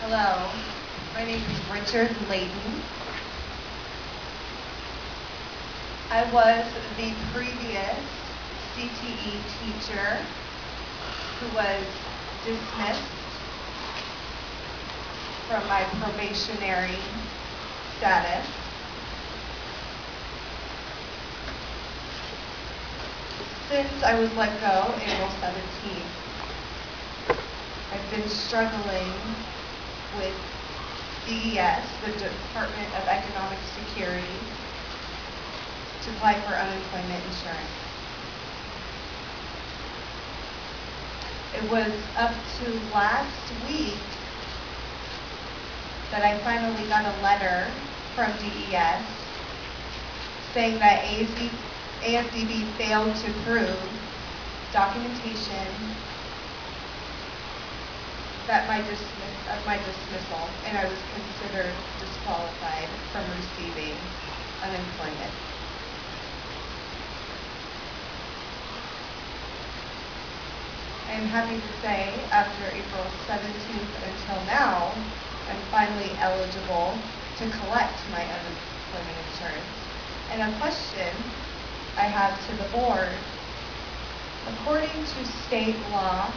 Hello, my name is Richard Layton. I was the previous CTE teacher who was dismissed from my probationary status. Since I was let go April 17th, I've been struggling with DES, the Department of Economic Security, to apply for unemployment insurance. It was up to last week that I finally got a letter from DES saying that Asdb failed to prove documentation that my dismissal, and I was considered disqualified from receiving unemployment. I'm happy to say, after April 17th until now, I'm finally eligible to collect my unemployment insurance. And a question I have to the board: according to state law,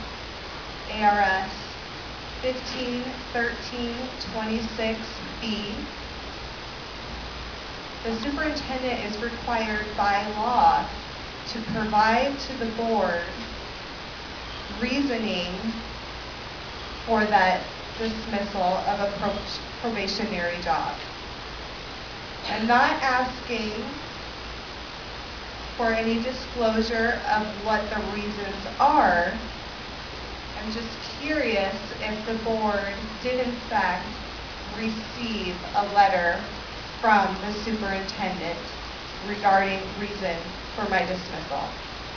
ARS 151326B, the superintendent is required by law to provide to the board reasoning for that dismissal of a probationary job. I'm not asking for any disclosure of what the reasons are. I'm just curious if the board did in fact receive a letter from the superintendent regarding reason for my dismissal.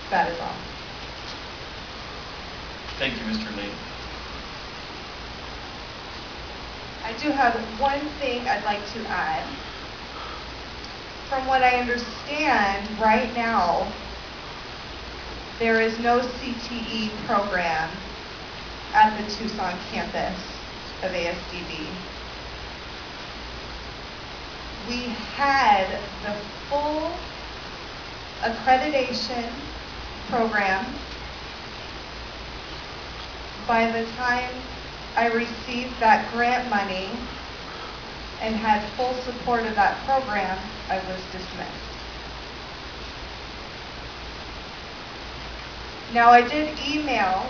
That is all. Thank you, Mr. Layton. I do have one thing I'd like to add. From what I understand, right now, there is no CTE program at the Tucson campus of Asdb. We had the full accreditation program. By the time I received that grant money and had full support of that program, I was dismissed. Now, I did email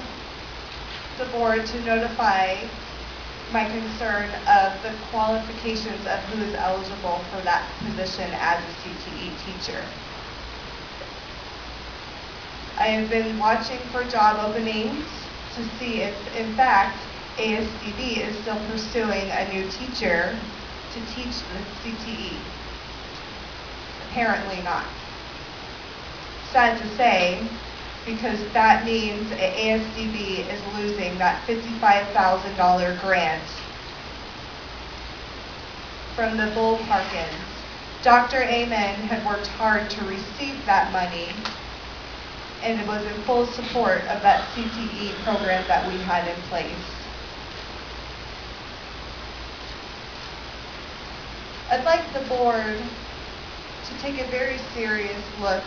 the board to notify my concern of the qualifications of who is eligible for that position as a CTE teacher. I have been watching for job openings to see if, in fact, Asdb is still pursuing a new teacher to teach the CTE. Apparently not. Sad to say, because that means Asdb is losing that $55,000 grant from the Bull Parkins. Dr. Amen had worked hard to receive that money, and it was in full support of that CTE program that we had in place. I'd like the board to take a very serious look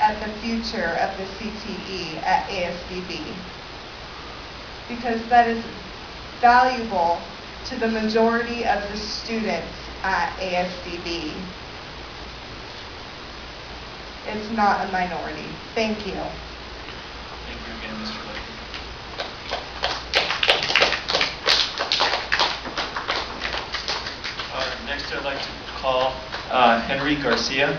at the future of the CTE at Asdb, because that is valuable to the majority of the students at Asdb. It's not a minority. Thank you. Thank you again, Mr. Layton. Next, I'd like to call Henry Garcia.